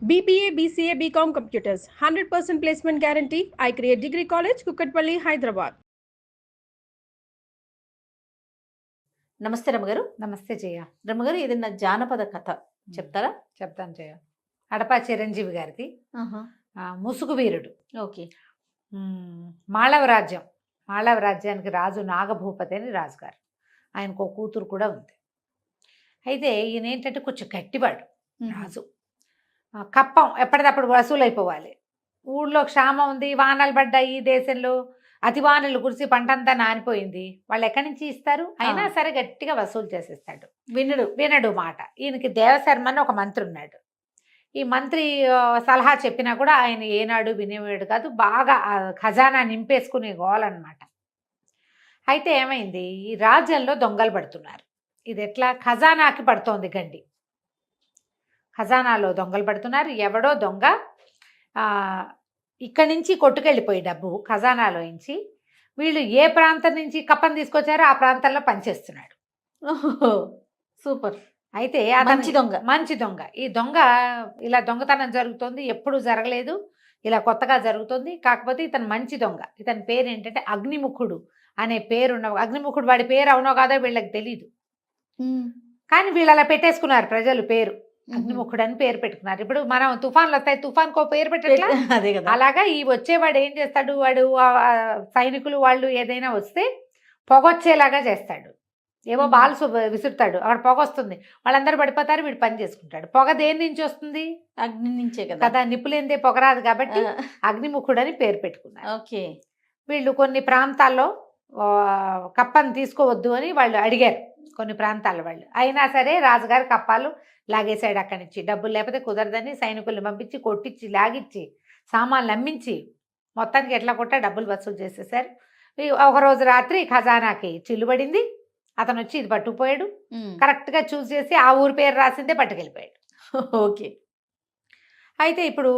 BBA, BCA, BCom Computers, 100% placement guarantee. I create Degree College, Kukatpalli, Hyderabad. నమస్తే రమగారు. నమస్తే జయ. రమగారు, ఏదైనా జానపద కథ చెప్తారా? చెప్తాను జయ. అడపా చిరంజీవి గారిది ముసుగు వీరుడు. ఓకే. మాళవ రాజ్యానికి రాజు నాగభూపతి అని రాజుగారు. ఆయనకు ఒక కూతురు కూడా ఉంది. అయితే ఈయన ఏంటంటే కొంచెం గట్టివాడు రాజు. కప్పం ఎప్పటికప్పుడు వసూలు అయిపోవాలి. ఊళ్ళో క్షామం ఉంది, వానలు పడ్డాయి, దేశంలో అతి వానలు కురిసి పంటంతా నానిపోయింది. వాళ్ళు ఎక్కడి నుంచి ఇస్తారు? అయినా సరే గట్టిగా వసూలు చేసేస్తాడు. వినడు మాట. ఈయనకి దేవశర్మ అని ఒక మంత్రి ఉన్నాడు. ఈ మంత్రి సలహా చెప్పినా కూడా ఆయన ఏనాడు వినేవాడు కాదు. బాగా ఖజానా నింపేసుకునే గోలన్నమాట. అయితే ఏమైంది, ఈ రాజ్యంలో దొంగలు పడుతున్నారు. ఇది ఎట్లా? ఖజానాకి పడుతోంది గండి. ఖజానాలో దొంగలు పడుతున్నారు. ఎవడో దొంగ ఇక్కడి నుంచి కొట్టుకెళ్ళిపోయి డబ్బు ఖజానాలో నుంచి వీళ్ళు ఏ ప్రాంతం నుంచి కప్పని తీసుకొచ్చారో ఆ ప్రాంతంలో పనిచేస్తున్నాడు. సూపర్. అయితే మంచి దొంగ. ఈ దొంగ ఇలా దొంగతనం జరుగుతుంది, ఎప్పుడు జరగలేదు, ఇలా కొత్తగా జరుగుతుంది. కాకపోతే ఇతను మంచి దొంగ. ఇతని పేరు ఏంటంటే అగ్నిముఖుడు అనే పేరున్న. అగ్నిముఖుడు వాడి పేరు అవునో కాదో వీళ్ళకి తెలీదు, కానీ వీళ్ళు అలా పెట్టేసుకున్నారు ప్రజలు పేరు. అగ్నిముఖుడు అని పేరు పెట్టుకున్నారు. ఇప్పుడు మనం తుఫాన్లు వస్తాయి, తుఫాన్కో పేరు పెట్టట్లా? అదే కదా. అలాగా ఈ వచ్చేవాడు ఏం చేస్తాడు, వాడు సైనికులు వాళ్ళు ఏదైనా వస్తే పొగొచ్చేలాగా చేస్తాడు. ఏవో బాల్స్ విసురుతాడు, అక్కడ పొగ వస్తుంది, వాళ్ళందరూ పడిపోతారు, వీడు పని చేసుకుంటాడు. పొగ దేని నుంచి వస్తుంది? అగ్ని నుంచే కదా. నిప్పులేందే పొగ రాదు, కాబట్టి అగ్నిముఖుడు అని పేరు పెట్టుకున్నారు. ఓకే. వీళ్ళు కొన్ని ప్రాంతాల్లో కప్పని తీసుకోవద్దు అని వాళ్ళు అడిగారు, కొన్ని ప్రాంతాల వాళ్ళు. అయినా సరే రాజుగారి కప్పాలు లాగేశాడు అక్కడి నుంచి. డబ్బులు లేకపోతే కుదరదని సైనికుల్ని పంపించి కొట్టించి లాగిచ్చి సామాన్లు అమ్మించి మొత్తానికి ఎట్లా కొట్టా డబ్బులు వసూలు చేసేసారు. ఒకరోజు రాత్రి ఖజానాకి చిల్లుబడింది. అతను వచ్చి ఇది పట్టుకుపోయాడు. కరెక్ట్గా చూస్ చేసి ఆ ఊరి పేరు రాసిందే పట్టుకెళ్ళిపోయాడు. ఓకే. అయితే ఇప్పుడు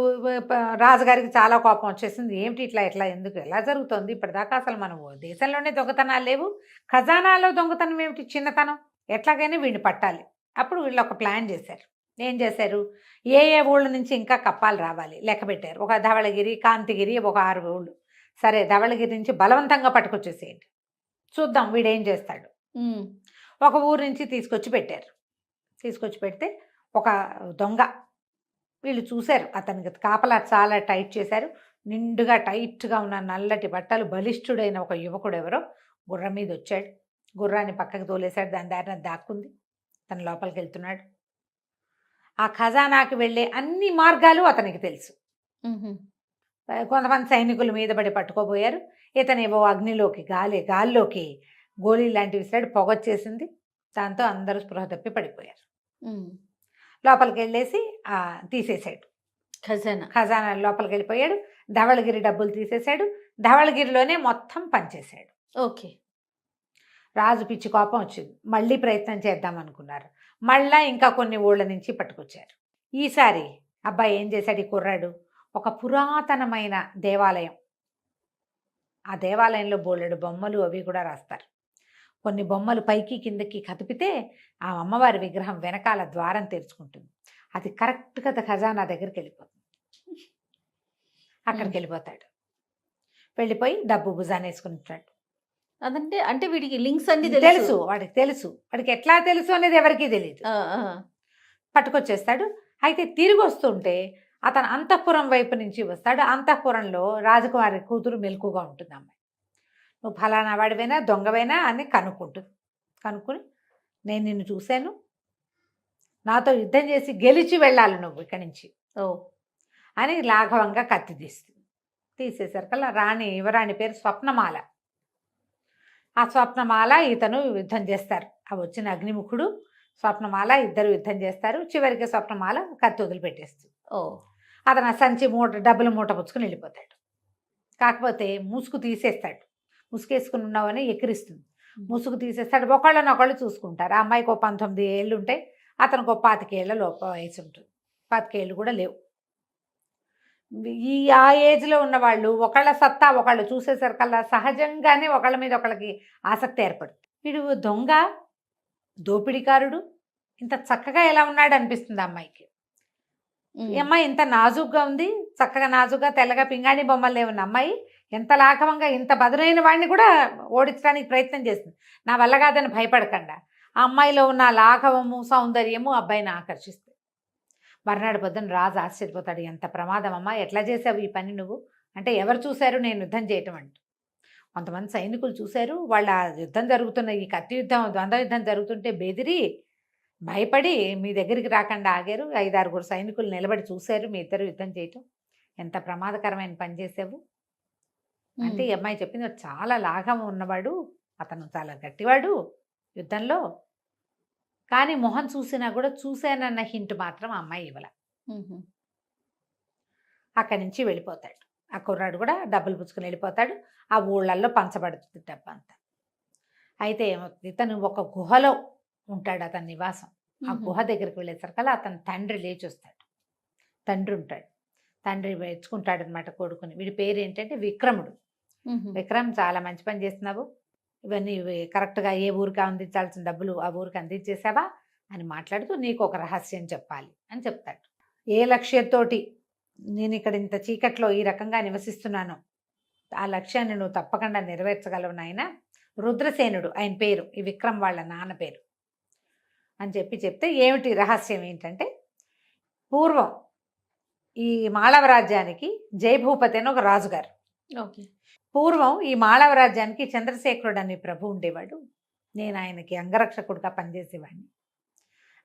రాజుగారికి చాలా కోపం వచ్చేసింది. ఏమిటి ఇట్లా ఎందుకు ఎలా జరుగుతుంది? ఇప్పటిదాకా అసలు మనం దేశంలోనే దొంగతనాలు లేవు, ఖజానాలో దొంగతనం ఏమిటి, చిన్నతనం, ఎట్లాగైనా వీడిని పట్టాలి. అప్పుడు వీళ్ళు ఒక ప్లాన్ చేశారు. ఏం చేశారు, ఏ ఊళ్ళ నుంచి ఇంకా కప్పాలు రావాలి లెక్క పెట్టారు. ఒక ధవళగిరి, కాంతిగిరి, ఒక 6 ఊళ్ళు. సరే, ధవళగిరి నుంచి బలవంతంగా పట్టుకొచ్చేసేయండి, చూద్దాం వీడేం చేస్తాడు. ఒక ఊరు నుంచి తీసుకొచ్చి పెట్టారు. తీసుకొచ్చి పెడితే ఒక దొంగ, వీళ్ళు చూశారు, అతనికి కాపలా చాలా టైట్ చేశారు. నిండుగా టైట్గా ఉన్న నల్లటి బట్టలు, బలిష్ఠుడైన ఒక యువకుడు ఎవరో గుర్రం మీద వచ్చాడు. గుర్రాన్ని పక్కకు తోలేశాడు, దాని దారిన దాక్కుంది. తన లోపలికి వెళ్తున్నాడు. ఆ ఖజానాకి వెళ్ళే అన్ని మార్గాలు అతనికి తెలుసు. కొంతమంది సైనికుల మీద పడి పట్టుకోబోయారు. ఇతనేవో అగ్నిలోకి గాల్లోకి గోళీ లాంటివి విసిరాడు, పొగొచ్చేసింది. దాంతో అందరూ స్పృహ తప్పి పడిపోయారు. లోపలికి వెళ్ళేసి తీసేశాడు ఖజానా. లోపలికి వెళ్ళిపోయాడు. ధవళగిరి డబ్బులు తీసేశాడు. ధవళగిరిలోనే మొత్తం పనిచేశాడు. ఓకే. రాజు పిచ్చి కోపం వచ్చింది. మళ్ళీ ప్రయత్నం చేద్దాం అనుకున్నారు. మళ్ళా ఇంకా కొన్ని ఊళ్ళ నుంచి పట్టుకొచ్చారు. ఈసారి అబ్బాయి ఏం చేశాడు, ఈ కుర్రాడు ఒక పురాతనమైన దేవాలయం, ఆ దేవాలయంలో బోలెడు బొమ్మలు అవి కూడా రాస్తారు. కొన్ని బొమ్మలు పైకి కిందకి కదిపితే ఆ అమ్మవారి విగ్రహం వెనకాల ద్వారం తెరుచుకుంటుంది. అది కరెక్ట్గా ఖజానా దగ్గరికి వెళ్ళిపోతుంది. అక్కడికి వెళ్ళిపోతాడు. వెళ్ళిపోయి డబ్బు భుజాన్ని వేసుకుంటాడు. అదంటే అంటే వీడికి లింక్స్ అన్ని తెలుసు, వాడికి తెలుసు. వాడికి ఎట్లా తెలుసు అనేది ఎవరికీ తెలియదు. పట్టుకొచ్చేస్తాడు. అయితే తిరిగి వస్తుంటే అతను అంతఃపురం వైపు నుంచి వస్తాడు. అంతఃపురంలో రాజకుమారి కూతురు మెలకుగా ఉంటుంది. అమ్మాయి, నువ్వు ఫలానా వాడివైనా దొంగవైనా అని కనుక్కుని నేను నిన్ను చూశాను, నాతో యుద్ధం చేసి గెలిచి వెళ్ళాలి నువ్వు ఇక్కడి నుంచి అని లాఘవంగా కత్తి తీసేసరికల్లా యువరాణి పేరు స్వప్నమాల. ఆ స్వప్నమాల ఇతను యుద్ధం చేస్తారు. ఆ వచ్చిన అగ్నిముఖుడు స్వప్నమాల ఇద్దరు యుద్ధం చేస్తారు. చివరికి స్వప్నమాల కత్తి వదిలిపెట్టేస్తుంది. అతను సంచి డబ్బులు మూట పుచ్చుకుని వెళ్ళిపోతాడు. కాకపోతే ముసుగు తీసేస్తాడు. ముసుగేసుకుని ఉన్నావని ఎక్కిరిస్తుంది. ముసుగు తీసేస్తాడు. ఒకళ్ళనొకళ్ళు చూసుకుంటారు. ఆ అమ్మాయికి 19 ఏళ్ళు ఉంటాయి, అతనికి 25 ఏళ్ళ వయసు ఉంటుంది. 25 ఏళ్ళు కూడా లేవు. ఆ ఏజ్లో ఉన్న వాళ్ళు ఒకళ్ళ సత్తా ఒకళ్ళు చూసేసరికల్లా సహజంగానే ఒకళ్ళ మీద ఒకళ్ళకి ఆసక్తి ఏర్పడుతుంది. వీడు దొంగ, దోపిడీకారుడు, ఇంత చక్కగా ఎలా ఉన్నాడు అనిపిస్తుంది అమ్మాయికి. ఈ అమ్మాయి ఇంత నాజుగ్గా ఉంది, చక్కగా నాజుగ్గా తెల్లగా పింగాణి బొమ్మలే ఉన్న అమ్మాయి ఎంత లాఘవంగా ఇంత బదులైన వాడిని కూడా ఓడించడానికి ప్రయత్నం చేస్తుంది. నా వల్ల కాదని భయపడకుండా ఆ అమ్మాయిలో ఉన్న లాఘవము సౌందర్యము అబ్బాయిని ఆకర్షిస్తుంది. మర్నాడు పొద్దున రాజు ఆశ్చర్యపోతాడు, ఎంత ప్రమాదం అమ్మా, ఎట్లా చేసావు ఈ పని నువ్వు అంటే, ఎవరు చూశారు నేను యుద్ధం చేయటం అంటూ. కొంతమంది సైనికులు చూశారు, వాళ్ళ యుద్ధం జరుగుతున్న ఈ కత్తి యుద్ధం ద్వంద్వ యుద్ధం జరుగుతుంటే బెదిరి భయపడి మీ దగ్గరికి రాకుండా ఆగారు. 5-6 సైనికులు నిలబడి చూశారు మీ ఇద్దరు యుద్ధం చేయటం, ఎంత ప్రమాదకరమైన పని చేసావు అంటే ఈ అమ్మాయి చెప్పింది, చాలా లాఘం ఉన్నవాడు అతను, చాలా గట్టివాడు యుద్ధంలో, కానీ మొహం చూసినా కూడా చూశానన్న హింట్ మాత్రం ఆ అమ్మాయి ఇవ్వల. అక్కడి నుంచి వెళ్ళిపోతాడు. ఆ కుర్రాడు కూడా డబ్బులు పుచ్చుకుని వెళ్ళిపోతాడు. ఆ ఊళ్ళల్లో పంచబడుతుంది డబ్బు అంతా. అయితే ఇతను ఒక గుహలో ఉంటాడు, అతని నివాసం. ఆ గుహ దగ్గరికి వెళ్ళేసరికల్లా అతని తండ్రి లేచి వస్తాడు. తండ్రి ఉంటాడు, తండ్రి మెచ్చుకుంటాడు అనమాట కొడుకుని. వీడి పేరు ఏంటంటే విక్రముడు. విక్రమ్, చాలా మంచి పని చేస్తున్నావు, ఇవన్నీ కరెక్ట్గా ఏ ఊరికి అందించాల్సిన డబ్బులు ఆ ఊరికి అందించేసావా అని మాట్లాడుతూ నీకు ఒక రహస్యం చెప్పాలి అని చెప్తాడు. ఏ లక్ష్యంతోటి నేను ఇక్కడ ఇంత చీకట్లో ఈ రకంగా నివసిస్తున్నానో ఆ లక్ష్యాన్ని నువ్వు తప్పకుండా నెరవేర్చగలవు నాయన. రుద్రసేనుడు ఆయన పేరు, ఈ విక్రమ్ వాళ్ళ నాన్న పేరు అని చెప్తే, ఏమిటి రహస్యం ఏంటంటే, పూర్వం ఈ మాళవ రాజ్యానికి జయభూపతి అని ఒక రాజుగారు. ఓకే. పూర్వం ఈ మాళవ రాజ్యానికి చంద్రశేఖరుడు అనే ప్రభు ఉండేవాడు. నేను ఆయనకి అంగరక్షకుడిగా పనిచేసేవాడిని.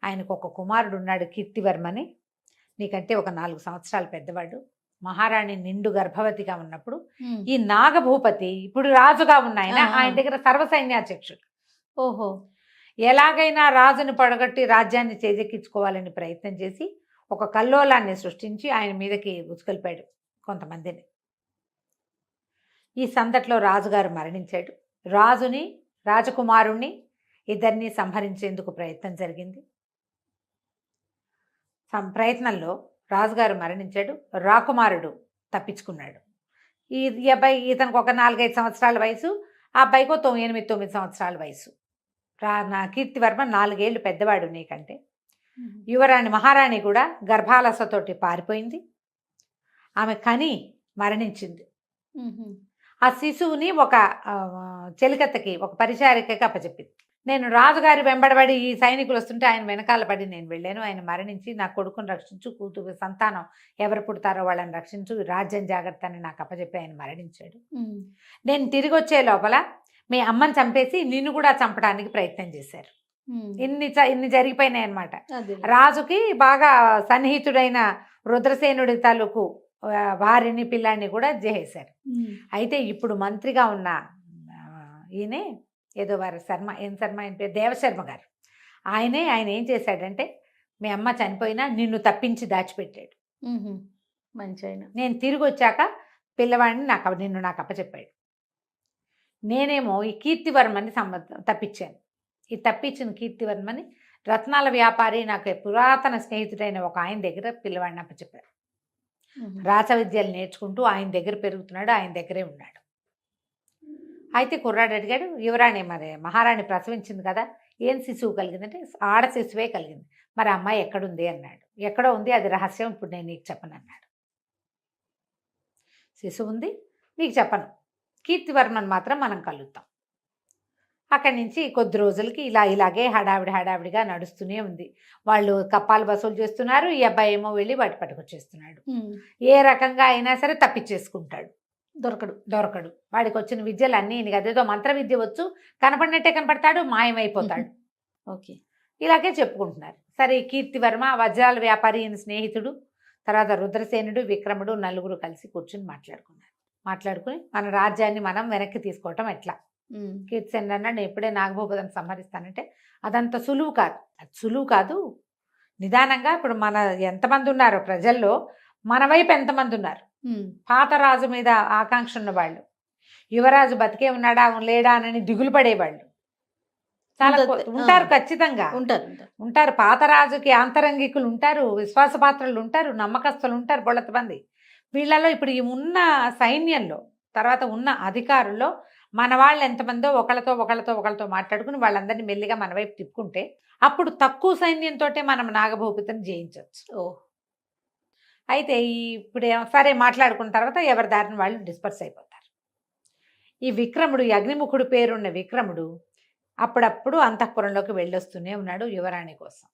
ఆయనకు ఒక కుమారుడు ఉన్నాడు, కీర్తివర్మని. నీకంటే ఒక 4 సంవత్సరాలు పెద్దవాడు. మహారాణి నిండు గర్భవతిగా ఉన్నప్పుడు ఈ నాగభూపతి, ఇప్పుడు రాజుగా ఉన్న ఆయన దగ్గర సర్వసైన్యాధ్యక్షుడు. ఓహో. ఎలాగైనా రాజుని పడగొట్టి రాజ్యాన్ని చేజెక్కించుకోవాలని ప్రయత్నం చేసి ఒక కల్లోలాన్ని సృష్టించి ఆయన మీదకి ఉసుకొల్పాడు కొంతమందిని. ఈ సందట్లో రాజుగారు మరణించాడు. రాజుని రాజకుమారుణ్ణి ఇద్దరిని సంహరించేందుకు ప్రయత్నం జరిగింది. ప్రయత్నంలో రాజుగారు మరణించాడు, రాకుమారుడు తప్పించుకున్నాడు. ఈ అబ్బాయి, ఇతనికి ఒక 4-5 సంవత్సరాల వయసు, ఆ అబ్బాయికో 8-9 సంవత్సరాల వయసు. నా కీర్తివర్మ 4 ఏళ్ళు పెద్దవాడు నీకంటే. యువరాణి మహారాణి కూడా గర్భాలసతోటి పారిపోయింది. ఆమె కని మరణించింది. ఆ శిశువుని ఒక చెలికత్తకి, ఒక పరిచారికకి అప్పచెప్పింది. నేను రాజుగారి వెంబడబడి ఈ సైనికులు వస్తుంటే ఆయన వెనకాల పడి నేను వెళ్ళాను. ఆయన మరణించి నా కొడుకుని రక్షించు, కూతురు సంతానం ఎవరు పుడతారో వాళ్ళని రక్షించు, రాజ్యం జాగ్రత్త అని నాకు అప్పచెప్పి ఆయన మరణించాడు. నేను తిరిగి వచ్చే లోపల మీ అమ్మని చంపేసి నిన్ను కూడా చంపడానికి ప్రయత్నం చేశారు. ఇన్ని జరిగిపోయినాయి అన్నమాట. రాజుకి బాగా సన్నిహితుడైన రుద్రసేనుడి తాలూకు భార్యని పిల్లాన్ని కూడా చేసేశారు. అయితే ఇప్పుడు మంత్రిగా ఉన్న ఈయనే ఏదో వారి శర్మ, ఏం శర్మ ఆయన పేరు, దేవశర్మ గారు. ఆయన ఏం చేశాడంటే, మీ అమ్మ చనిపోయినా నిన్ను తప్పించి దాచిపెట్టాడు. మంచి ఆయన. నేను తిరిగి వచ్చాక పిల్లవాడిని నిన్ను నాకు అప్పచెప్పాడు. నేనేమో ఈ కీర్తివర్మని తప్పించాను. ఈ తప్పించిన కీర్తివర్మని రత్నాల వ్యాపారి, నాకు పురాతన స్నేహితుడైన ఒక ఆయన దగ్గర పిల్లవాడిని అప్పచెప్పారు. రాచ విద్యలు నేర్చుకుంటూ ఆయన దగ్గర పెరుగుతున్నాడు, ఆయన దగ్గరే ఉన్నాడు. అయితే కుర్రాడు అడిగాడు, యువరాణి మరి మహారాణి ప్రసవించింది కదా, ఏం శిశువు కలిగిందంటే ఆడ శిశువే కలిగింది, మరి అమ్మాయి ఎక్కడుంది అన్నాడు. ఎక్కడో ఉంది, అది రహస్యం, ఇప్పుడు నేను నీకు చెప్పను అన్నాడు. శిశువు ఉంది, నీకు చెప్పను, కీర్తివర్మను మాత్రం మనం కలుద్దాం. అక్కడి నుంచి కొద్ది రోజులకి ఇలాగే హడావిడిగా నడుస్తూనే ఉంది. వాళ్ళు కప్పాలు వసూలు చేస్తున్నారు, ఈ అబ్బాయి ఏమో వెళ్ళి వాటి పట్టుకొచ్చేస్తున్నాడు. ఏ రకంగా అయినా సరే తప్పించేసుకుంటాడు, దొరకడు. వాడికి వచ్చిన విద్యలు అన్నీ అదేదో మంత్ర విద్య వచ్చు, కనపడినట్టే కనపడతాడు, మాయమైపోతాడు. ఓకే. ఇలాగే చెప్పుకుంటున్నారు. సరే, కీర్తివర్మ, వజ్రాల వ్యాపారి ఈయన స్నేహితుడు, తర్వాత రుద్రసేనుడు, విక్రముడు నలుగురు కలిసి కూర్చుని మాట్లాడుకుని మన రాజ్యాన్ని మనం వెనక్కి తీసుకోవటం ఎట్లా. కీర్తిసేనుడు అన్నాడు, నేను ఎప్పుడే నాగభూపతిని సంహరిస్తానంటే అదంత సులువు కాదు. నిదానంగా, ఇప్పుడు మన ఎంతమంది ఉన్నారో ప్రజల్లో, మన వైపు ఎంతమంది ఉన్నారు. పాత రాజు మీద ఆకాంక్ష ఉన్నవాళ్ళు, యువరాజు బతికే ఉన్నాడా లేడా అని దిగులు పడేవాళ్ళు చాలా ఉంటారు. ఖచ్చితంగా ఉంటారు. పాత రాజుకి ఆంతరంగికులు ఉంటారు, విశ్వాసపాత్రలు ఉంటారు, నమ్మకస్తులు ఉంటారు, బొళ్ళతమంది. వీళ్ళలో ఇప్పుడు ఈ ఉన్న సైన్యంలో, తర్వాత ఉన్న అధికారుల్లో మన వాళ్ళు ఎంతమందో ఒకళ్ళతో మాట్లాడుకుని వాళ్ళందరినీ మెల్లిగా మన వైపు తిప్పుకుంటే అప్పుడు తక్కువ సైన్యంతో మనం నాగభూపతిని జయించవచ్చు. అయితే ఇప్పుడు సరే మాట్లాడుకున్న తర్వాత ఎవరి దారిని వాళ్ళు డిస్పర్స్ అయిపోతారు. ఈ విక్రముడు, ఈ అగ్నిముఖుడు పేరున్న విక్రముడు అప్పుడప్పుడు అంతఃపురంలోకి వెళ్ళొస్తూనే ఉన్నాడు యువరాణి కోసం.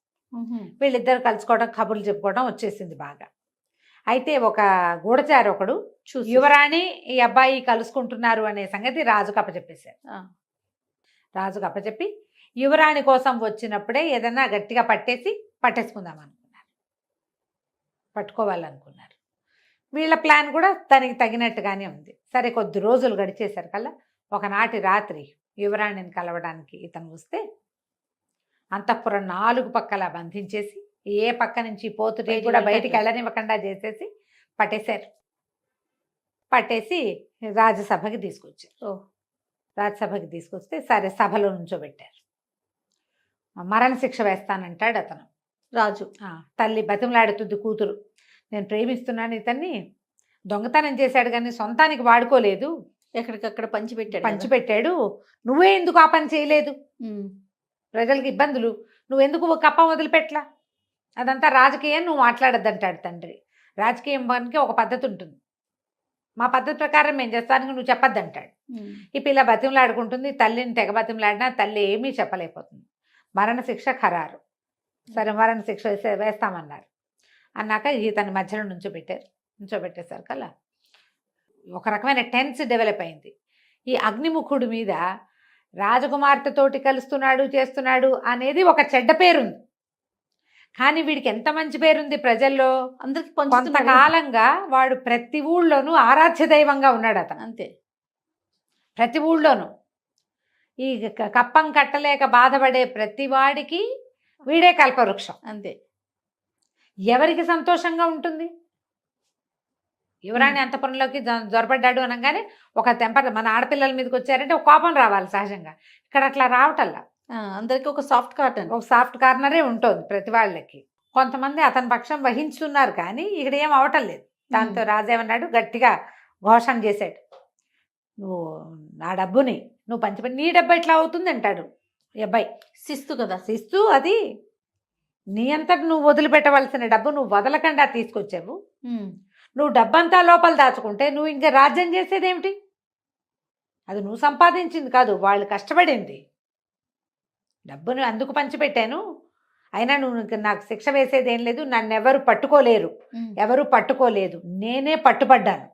వీళ్ళిద్దరు కలుసుకోవడం, కబుర్లు చెప్పుకోవడం వచ్చేసింది బాగా. అయితే ఒక గూఢచారి ఒకడు యువరాణి ఈ అబ్బాయి కలుసుకుంటున్నారు అనే సంగతి రాజుకు అప్పచెప్పేశారు. రాజుకు అప్పచెప్పి యువరాణి కోసం వచ్చినప్పుడే ఏదైనా గట్టిగా పట్టేసుకుందాం అనుకున్నారు, పట్టుకోవాలనుకున్నారు. వీళ్ళ ప్లాన్ కూడా దానికి తగినట్టుగానే ఉంది. సరే కొద్ది రోజులు గడిచేసరి కల్లా ఒకనాటి రాత్రి యువరాణిని కలవడానికి ఇతను వస్తే అంతఃపురం 4 పక్కల బంధించేసి ఏ పక్క నుంచి పోతుటే కూడా బయటికి వెళ్ళనివ్వకుండా చేసేసి పట్టేసి రాజ్యసభకి తీసుకొచ్చారు. రాజ్యసభకి తీసుకొస్తే సరే సభలో నుంచోబెట్టారు. మరణశిక్ష వేస్తానంటాడు అతను రాజు. తల్లి బతిమలాడుతుంది కూతురు, నేను ప్రేమిస్తున్నాను ఇతన్ని, దొంగతనం చేశాడు కానీ సొంతానికి వాడుకోలేదు, ఎక్కడికక్కడ పంచిపెట్టాడు, నువ్వే ఎందుకు ఆ పని చేయలేదు, ప్రజలకు ఇబ్బందులు, నువ్వెందుకు కప్ప వదిలిపెట్లా, అదంతా రాజకీయం, నువ్వు మాట్లాడద్దంటాడు తండ్రి. రాజకీయం పనికి ఒక పద్ధతి ఉంటుంది, మా పద్ధతి ప్రకారం మేము చేస్తానికి నువ్వు చెప్పొద్దంటాడు. ఈ పిల్ల బతిమలాడుకుంటుంది, తల్లిని తెగ బతిమలాడినా తల్లి ఏమీ చెప్పలేకపోతుంది. మరణశిక్ష ఖరారు. సరే మరణశిక్ష వేస్తామన్నారు. అన్నాక ఇతని మధ్యలో నుంచోబెట్టేసరికల్లా ఒక రకమైన టెన్స్ డెవలప్ అయింది. ఈ అగ్నిముఖుడి మీద రాజకుమార్తెతోటి కలుస్తున్నాడు, చేస్తున్నాడు అనేది ఒక చెడ్డ పేరుంది. కానీ వీడికి ఎంత మంచి పేరుంది ప్రజల్లో. అందరికి కొంతకాలంగా వాడు ప్రతి ఊళ్ళోనూ ఆరాధ్య దైవంగా ఉన్నాడు అతను. అంతే, ప్రతి ఊళ్ళోనూ ఈ కప్పం కట్టలేక బాధపడే ప్రతి వాడికి వీడే కల్పవృక్షం. అంతే. ఎవరికి సంతోషంగా ఉంటుంది? యువరాణి అంతఃపురంలోకి జొరబడ్డాడు అనగానే ఒక టెంపర్, మన ఆడపిల్లల మీదకి వచ్చారంటే ఒక కోపం రావాలి సహజంగా. ఇక్కడ అట్లా రావటల్లా. అందరికి ఒక సాఫ్ట్ కార్నరే ఉంటుంది ప్రతి వాళ్ళకి. కొంతమంది అతని పక్షం వహించుతున్నారు కానీ ఇక్కడ ఏం అవటం లేదు. దాంతో రాజేమన్నాడు, గట్టిగా ఘోషణ చేశాడు, నువ్వు నా డబ్బుని నువ్వు పంచిపెట్టి, నీ డబ్బు ఎట్లా అవుతుంది అంటాడు ఈ అబ్బాయి. శిస్తు కదా, శిస్తు అది. నీ అంతటి నువ్వు వదిలిపెట్టవలసిన డబ్బు నువ్వు వదలకుండా తీసుకొచ్చావు. నువ్వు డబ్బంతా లోపల దాచుకుంటే నువ్వు ఇంకా రాజ్యం చేసేదేమిటి? అది నువ్వు సంపాదించింది కాదు, వాళ్ళు కష్టపడింది. డబ్బును అందుకు పంచిపెట్టాను, అయినా నువ్వు నాకు శిక్ష వేసేది ఏం లేదు, నన్ను ఎవరు పట్టుకోలేదు, నేనే పట్టుబడ్డాను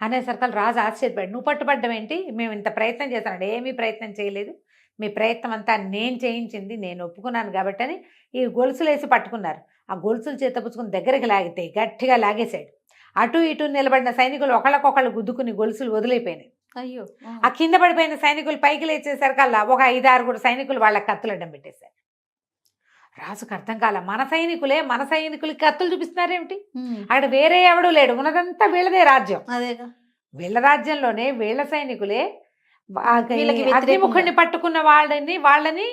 అనేసరికి రాజు ఆశ్చర్యపడ్డాడు. నువ్వు పట్టుబడ్డం ఏంటి? మేము ఇంత ప్రయత్నం చేస్తున్నాడు. ఏమీ ప్రయత్నం చేయలేదు, మీ ప్రయత్నం అంతా నేను చేయించింది, నేను ఒప్పుకున్నాను కాబట్టి అని ఈ గొలుసులు వేసి పట్టుకున్నారు. ఆ గొలుసులు చేతపుచ్చుకుని దగ్గరికి లాగితే గట్టిగా లాగేశాడు. అటు ఇటు నిలబడిన సైనికులు ఒకళ్ళకొకళ్ళు గుద్దుకుని గొలుసులు వదిలిపోయినాయి. అయ్యో. ఆ కింద పడిపోయిన సైనికులు పైకి లేచేసరికల్లా ఒక 5-6 సైనికులు వాళ్ళ కత్తులు అడ్డం పెట్టేశారు. రాజుకు అర్థం కాల, మన సైనికులకి కత్తులు చూపిస్తున్నారేమిటి? అక్కడ వేరే ఎవడూ లేడు, ఉన్నదంతా వీళ్ళదే రాజ్యం. అదేగా, వీళ్ళ రాజ్యంలోనే వీళ్ళ సైనికులే అగ్నిముఖుడిని పట్టుకున్న వాళ్ళని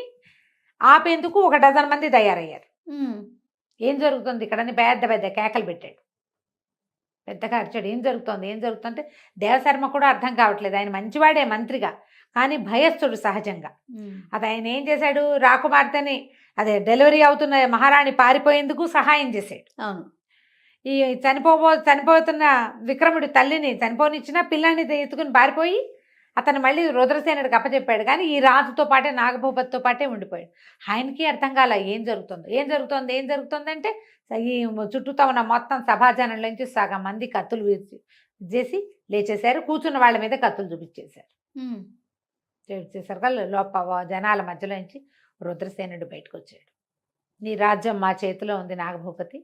ఆపేందుకు ఒక 12 మంది తయారయ్యారు. ఏం జరుగుతుంది ఇక్కడ అని పెద్ద పెద్ద కేకలు పెట్టాడు, పెద్దగా అరిచాడు. ఏం జరుగుతుందంటే దేవశర్మ కూడా అర్థం కావట్లేదు. ఆయన మంచివాడే మంత్రిగా, కానీ భయస్థుడు సహజంగా. అది ఆయన ఏం చేశాడు, రాకుమార్తెని అదే డెలివరీ అవుతున్న మహారాణి పారిపోయేందుకు సహాయం చేశాడు. అవును. ఈ చనిపోతున్న విక్రముడి తల్లిని చనిపోనిచ్చిన పిల్లాన్ని ఎత్తుకుని పారిపోయి అతను మళ్ళీ రుద్రసేనుడికి అప్పచెప్పాడు. కానీ ఈ రాజుతో పాటే నాగభూపతితో పాటే ఉండిపోయాడు. ఆయనకి అర్థం కాల ఏం జరుగుతుంది అంటే ఈ చుట్టూతో ఉన్న మొత్తం సభాజనంలో నుంచి సగం మంది కత్తులు చేసి లేచేశారు. కూర్చున్న వాళ్ళ మీద కత్తులు చూపించేశారు. జనాల మధ్యలో నుంచి రుద్రసేనుడు బయటకు వచ్చాడు. నీ రాజ్యం మా చేతిలో ఉంది నాగభూపతి,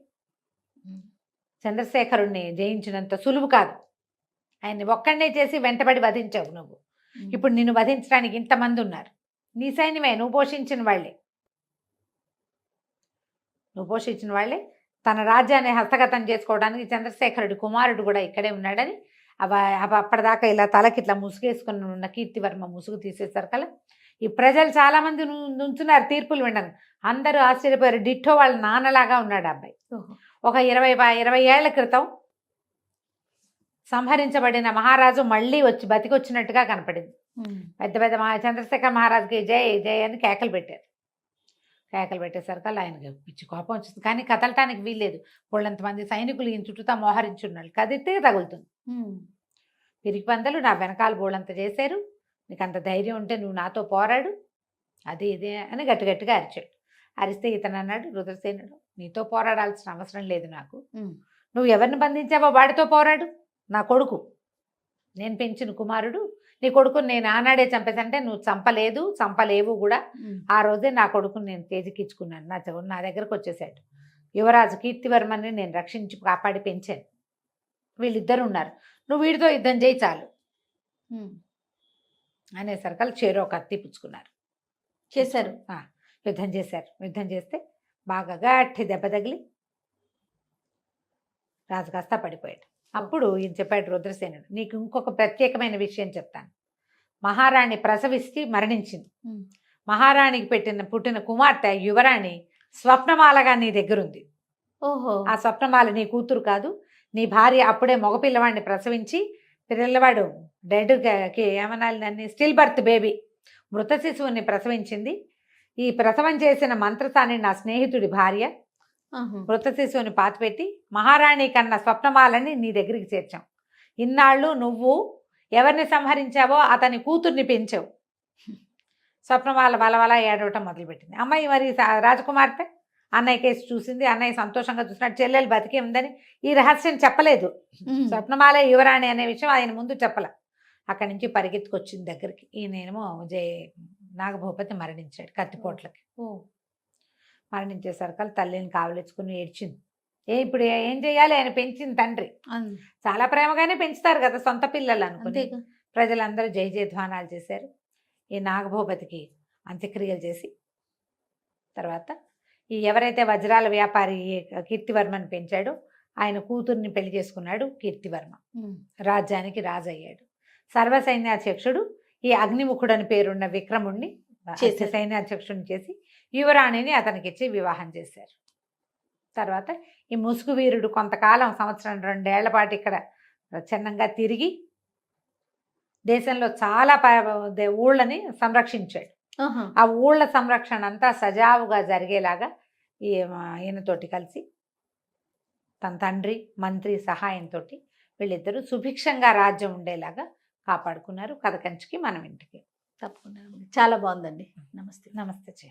చంద్రశేఖరుణ్ణి జయించినంత సులువు కాదు, ఆయన్ని ఒక్కడనే చేసి వెంటబడి వధించావు నువ్వు. ఇప్పుడు నిన్ను వధించడానికి ఇంతమంది ఉన్నారు, నీ సైన్యమే, నువ్వు పోషించిన వాళ్ళే. తన రాజ్యాన్ని హస్తగతం చేసుకోవడానికి చంద్రశేఖరుడి కుమారుడు కూడా ఇక్కడే ఉన్నాడని అప్పటిదాకా ఇలా తలకి ఇట్లా ముసుగేసుకుని ఉన్న కీర్తివర్మ ముసుగు తీసేసరికల్లా ఈ ప్రజలు చాలామంది నుంచున్నారు తీర్పులు వినడానికి. అందరూ ఆశ్చర్యపోయారు. డిట్టో వాళ్ళ నాన్నలాగా ఉన్నాడు అబ్బాయి. ఒక 20 ఏళ్ల క్రితం సంహరించబడిన మహారాజు మళ్ళీ బతికొచ్చినట్టుగా కనపడింది. పెద్ద పెద్ద చంద్రశేఖర్ మహారాజుకి జై జై అని కేకలు పెట్టారు. కేకలు పెట్టేసరికి ఆయనకి పిచ్చి కోపం వచ్చింది, కానీ కదలటానికి వీల్లేదు. వాళ్ళంతమంది సైనికులు ఈయన చుట్టూతా మోహరించున్నాడు, కదిలితే తగులుతుంది. పిరికి పందలు నా వెనకాల బోళ్ళంత చేశారు, నీకు అంత ధైర్యం ఉంటే నువ్వు నాతో పోరాడు, అది ఇదే అని గట్టిగా అరిచాడు. అరిస్తే ఇతను అన్నాడు, రుద్రసేనుడు, నీతో పోరాడాల్సిన అవసరం లేదు నాకు, నువ్వు ఎవరిని బంధించావో వాడితో పోరాడు, నా కొడుకు, నేను పెంచిన కుమారుడు, నీ కొడుకుని నేను ఆనాడే చంపేసంటే నువ్వు చంపలేవు కూడా. ఆ రోజే నా కొడుకుని నేను తేజికిచ్చుకున్నాను, నా దగ్గరకు వచ్చేసాడు. యువరాజు కీర్తివర్మని నేను రక్షించి కాపాడి పెంచాను, వీళ్ళిద్దరు ఉన్నారు, నువ్వు వీడితో యుద్ధం చేయి చాలు అనేసరికి చేరో కత్తి పుచ్చుకున్నారు. చేశారు. యుద్ధం చేశారు. యుద్ధం చేస్తే బాగా గట్టి దెబ్బ తగిలి రాజు కాస్త పడిపోయాడు. అప్పుడు ఈయన చెప్పాడు రుద్రసేనుడు, నీకు ఇంకొక ప్రత్యేకమైన విషయం చెప్తాను. మహారాణి ప్రసవిస్తే మరణించింది. మహారాణికి పుట్టిన కుమార్తె యువరాణి స్వప్నమాలగా నీ దగ్గరుంది. ఓహో. ఆ స్వప్నమాల నీ కూతురు కాదు, నీ భార్య అప్పుడే మగపిల్లవాడిని ప్రసవించి, పిల్లవాడు డెడ్కి ఏమనాలి దాన్ని, స్టిల్ బర్త్ బేబీ, మృత శిశువుని ప్రసవించింది. ఈ ప్రసవం చేసిన మంత్రసాని నా స్నేహితుడి భార్య. మృత శిశువుని పాతిపెట్టి మహారాణి కన్నా స్వప్నమాలని నీ దగ్గరికి చేర్చాం. ఇన్నాళ్ళు నువ్వు ఎవరిని సంహరించావో అతని కూతుర్ని పెంచావు. స్వప్నమాల వలవల ఏడవటం మొదలుపెట్టింది. అమ్మాయి మరి రాజకుమార్తె అన్నయ్య కేసు చూసింది, అన్నయ్య సంతోషంగా చూసినట్టు చెల్లెలు బతికే ఉందని ఈ రహస్యం చెప్పలేదు. స్వప్నమాలే యువరాణి అనే విషయం ఆయన ముందు చెప్పలే. అక్కడి నుంచి పరిగెత్తుకొచ్చింది దగ్గరికి. ఈయనేమో నాగభూపతి మరణించాడు కత్తిపోట్లకి. మరణించేసరికి తల్లిని కావలించుకుని ఏడ్చింది. ఇప్పుడు ఏం చేయాలి, ఆయన పెంచిన తండ్రి చాలా ప్రేమగానే పెంచుతారు కదా సొంత పిల్లలు అనుకుని. ప్రజలందరూ జయ జయధ్వానాలు చేశారు. ఈ నాగభూపతికి అంత్యక్రియలు చేసి తర్వాత ఈ ఎవరైతే వజ్రాల వ్యాపారి కీర్తివర్మని పెంచాడో ఆయన కూతుర్ని పెళ్లి చేసుకున్నాడు కీర్తివర్మ. రాజ్యానికి రాజు అయ్యాడు. సర్వసైన్యాధ్యక్షుడు ఈ అగ్నిముఖుడు అని పేరున్న విక్రముణ్ణి సైన్యాధ్యక్షుడిని చేసి యువరాణిని అతనికి ఇచ్చి వివాహం చేశారు. తర్వాత ఈ ముసుగు వీరుడు కొంతకాలం, సంవత్సరం 2 ఏళ్ల పాటు ఇక్కడ చిన్నంగా తిరిగి దేశంలో చాలా ఊళ్ళని సంరక్షించాడు. ఆ ఊళ్ళ సంరక్షణ అంతా సజావుగా జరిగేలాగా ఈయనతోటి కలిసి తన తండ్రి మంత్రి సహాయంతో వీళ్ళిద్దరూ సుభిక్షంగా రాజ్యం ఉండేలాగా కాపాడుకున్నారు. కథ కంచికి మనం ఇంటికి. తప్పకుండా. చాలా బాగుందండి. నమస్తే. నమస్తే.